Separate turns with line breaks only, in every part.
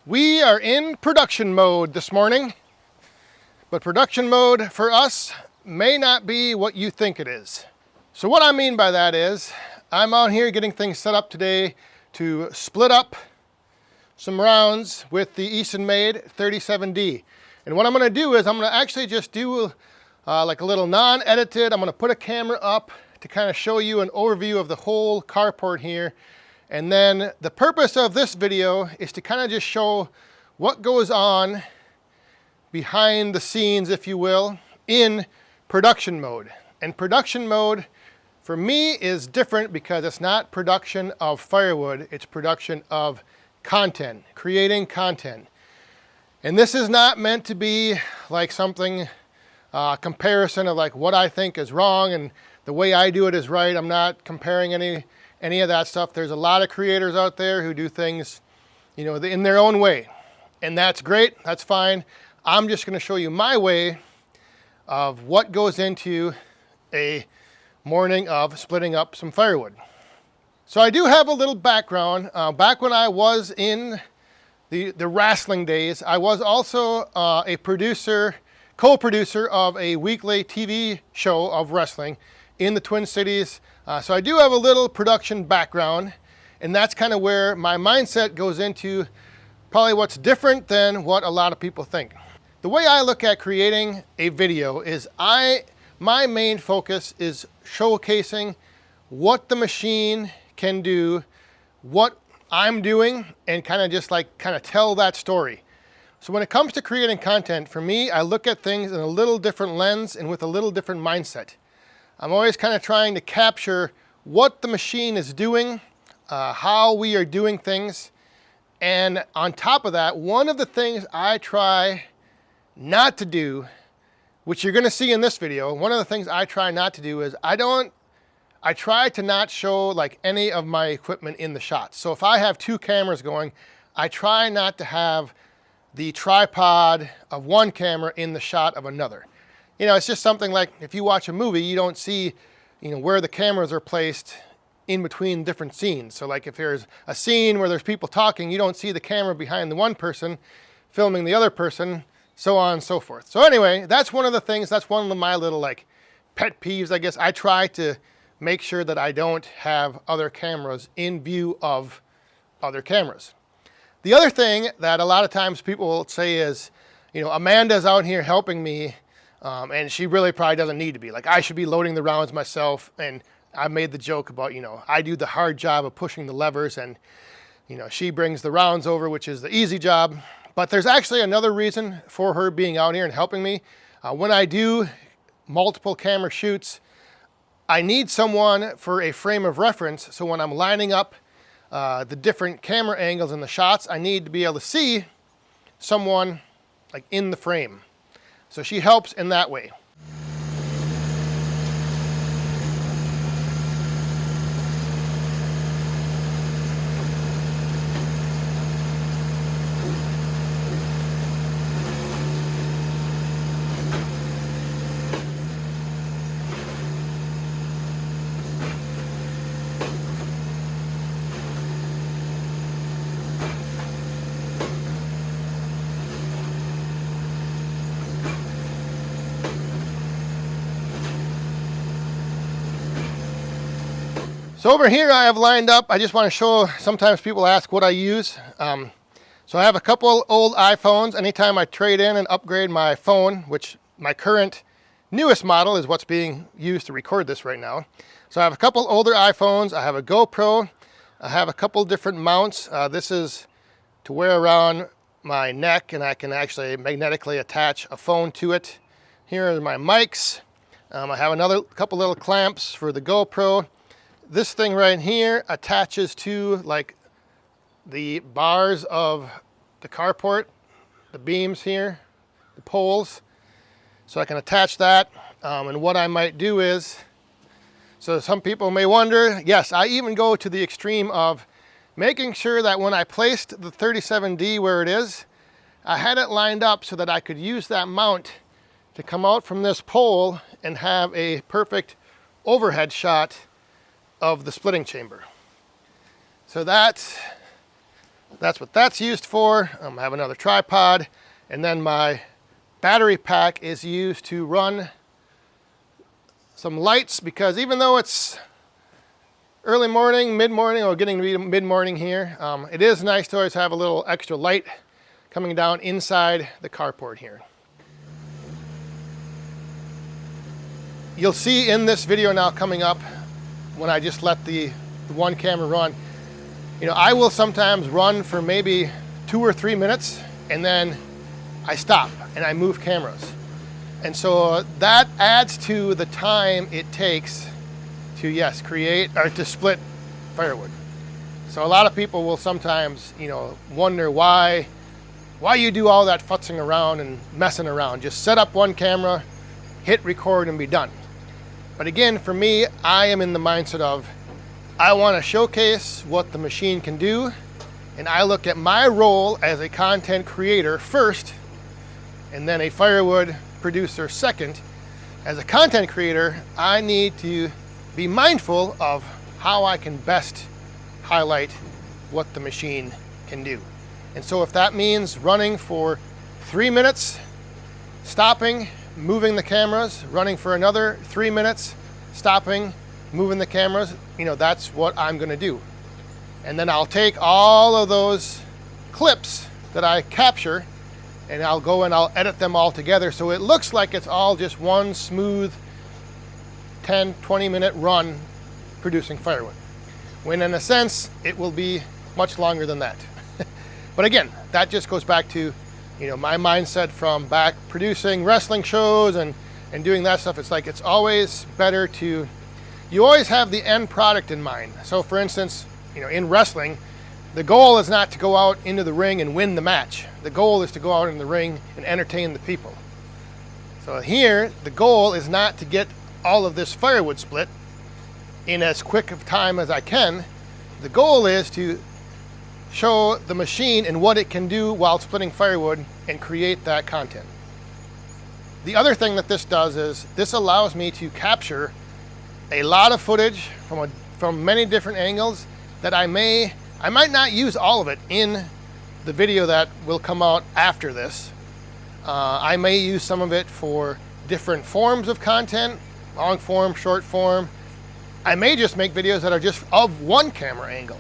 We are in production mode this morning, but production mode for us may not be what you think it is. So what I mean by that is, I'm out here getting things set up today to split up some rounds with the Easton-made 37D. And what I'm gonna do is I'm gonna actually just do like a little non-edited, I'm gonna put a camera up to kind of show you an overview of the whole carport here. And then the purpose of this video is to kind of just show what goes on behind the scenes, if you will, in production mode. And production mode for me is different because it's not production of firewood, it's production of content, creating content. And this is not meant to be like something, comparison of like what I think is wrong and the way I do it is right. I'm not comparing any of that stuff. There's a lot of creators out there who do things, you know, in their own way. And that's great, that's fine. I'm just gonna show you my way of what goes into a morning of splitting up some firewood. So I do have a little background. Back when I was in the wrestling days, I was also a producer, co-producer of a weekly TV show of wrestling in the Twin Cities. So I do have a little production background, and that's kind of where my mindset goes into probably what's different than what a lot of people think. The way I look at creating a video is my main focus is showcasing what the machine can do, what I'm doing, and kind of tell that story. So when it comes to creating content, for me, I look at things in a little different lens and with a little different mindset. I'm always kind of trying to capture what the machine is doing, how we are doing things. And on top of that, one of the things I try not to do, which you're gonna see in this video, one of the things I try not to do is I try to not show like any of my equipment in the shot. So if I have two cameras going, I try not to have the tripod of one camera in the shot of another. You know, it's just something like if you watch a movie, you don't see, you know, where the cameras are placed in between different scenes. So like if there's a scene where there's people talking, you don't see the camera behind the one person filming the other person, so on and so forth. So anyway, that's one of the things, that's one of my little like pet peeves, I guess. I try to make sure that I don't have other cameras in view of other cameras. The other thing that a lot of times people will say is, you know, Amanda's out here helping me, and she really probably doesn't need to be. Like, I should be loading the rounds myself, and I made the joke about, you know, I do the hard job of pushing the levers, and, you know, she brings the rounds over, which is the easy job. But there's actually another reason for her being out here and helping me. When I do multiple camera shoots, I need someone for a frame of reference, so when I'm lining up the different camera angles in the shots, I need to be able to see someone like in the frame. So she helps in that way. So over here I have lined up, I just want to show, sometimes people ask what I use. So I have a couple old iPhones. Anytime I trade in and upgrade my phone, which my current newest model is what's being used to record this right now. So I have a couple older iPhones, I have a GoPro, I have a couple different mounts. This is to wear around my neck and I can actually magnetically attach a phone to it. Here are my mics. I have another couple little clamps for the GoPro. This thing right here attaches to like the bars of the carport, the beams here, the poles. So I can attach that. And what I might do is, so some people may wonder, yes, I even go to the extreme of making sure that when I placed the 37D where it is, I had it lined up so that I could use that mount to come out from this pole and have a perfect overhead shot of the splitting chamber. So that's That's what that's used for. I have another tripod, and then my battery pack is used to run some lights, because even though it's early morning, mid-morning, or getting to be mid-morning here, it is nice to always have a little extra light coming down inside the carport here. You'll see in this video now coming up, when I just let the one camera run, you know, I will sometimes run for maybe 2 or 3 minutes, and then I stop and I move cameras. And so that adds to the time it takes to, yes, create or to split firewood. So a lot of people will sometimes, you know, wonder why you do all that futzing around and messing around. Just set up one camera, hit record, and be done. But again, for me, I am in the mindset of, I want to showcase what the machine can do, and I look at my role as a content creator first, and then a firewood producer second. As a content creator, I need to be mindful of how I can best highlight what the machine can do. And so if that means running for 3 minutes, stopping, moving the cameras, running for another 3 minutes, stopping, moving the cameras, you know, that's what I'm going to do. And then I'll take all of those clips that I capture, and I'll go and I'll edit them all together so it looks like it's all just one smooth 10-20 minute run producing firewood, when in a sense it will be much longer than that. But again, that just goes back to, you know, my mindset from back producing wrestling shows and doing that stuff. It's like, it's always better to, you always have the end product in mind. So for instance, you know, in wrestling, the goal is not to go out into the ring and win the match. The goal is to go out in the ring and entertain the people. So here, the goal is not to get all of this firewood split in as quick of time as I can. The goal is to show the machine and what it can do while splitting firewood and create that content. The other thing that this does is this allows me to capture a lot of footage from many different angles that I might not use all of it in the video that will come out after this. I may use some of it for different forms of content, long form, short form. I may just make videos that are just of one camera angle,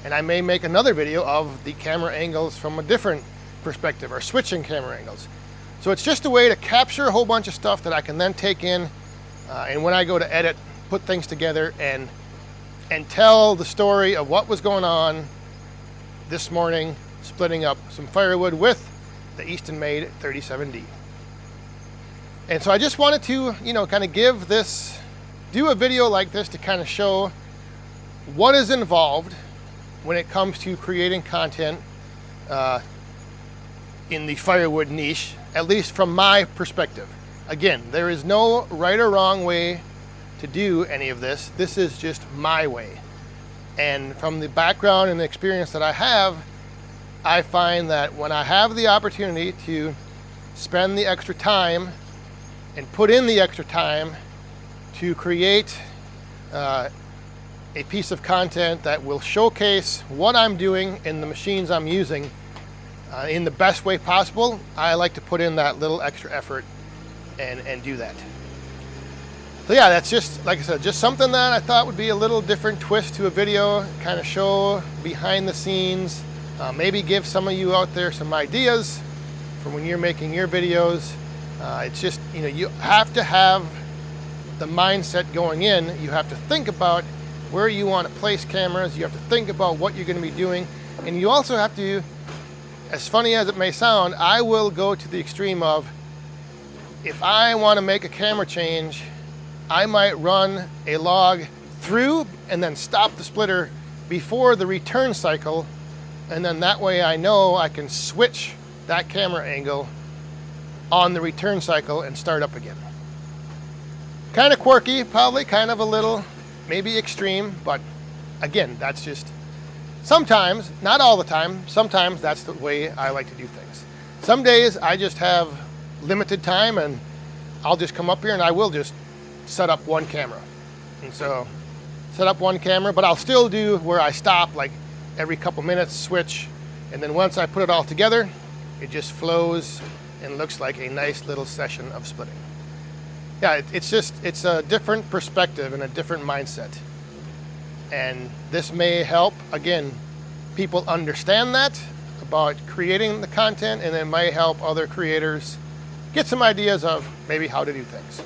and I may make another video of the camera angles from a different perspective, or switching camera angles. So it's just a way to capture a whole bunch of stuff that I can then take in, and when I go to edit, put things together and tell the story of what was going on this morning, splitting up some firewood with the Easton Made 37D. And so I just wanted to, you know, kind of do a video like this to kind of show what is involved when it comes to creating content in the firewood niche, at least from my perspective. Again, there is no right or wrong way to do any of this. This is just my way. And from the background and the experience that I have, I find that when I have the opportunity to spend the extra time and put in the extra time to create a piece of content that will showcase what I'm doing and the machines I'm using in the best way possible, I like to put in that little extra effort and do that. So yeah, that's just, like I said, just something that I thought would be a little different twist to a video, kind of show behind the scenes, maybe give some of you out there some ideas for when you're making your videos. It's just, you know, you have to have the mindset going in. You have to think about where you want to place cameras. You have to think about what you're going to be doing. And you also have to, as funny as it may sound, I will go to the extreme of, if I want to make a camera change, I might run a log through and then stop the splitter before the return cycle, and then that way I know I can switch that camera angle on the return cycle and start up again. Kind of quirky, probably kind of a little, maybe extreme, but again, that's just sometimes, not all the time, sometimes that's the way I like to do things. Some days I just have limited time and I'll just come up here and I will just set up one camera. And so set up one camera, but I'll still do where I stop like every couple minutes, switch, And then once I put it all together, it just flows and looks like a nice little session of splitting. Yeah, it's a different perspective and a different mindset. And this may help, again, people understand that about creating the content, and it may help other creators get some ideas of maybe how to do things.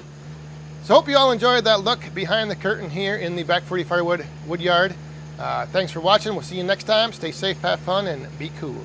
So hope you all enjoyed that look behind the curtain here in the Back 40 Firewood woodyard. Thanks for watching. We'll see you next time. Stay safe, have fun, and be cool.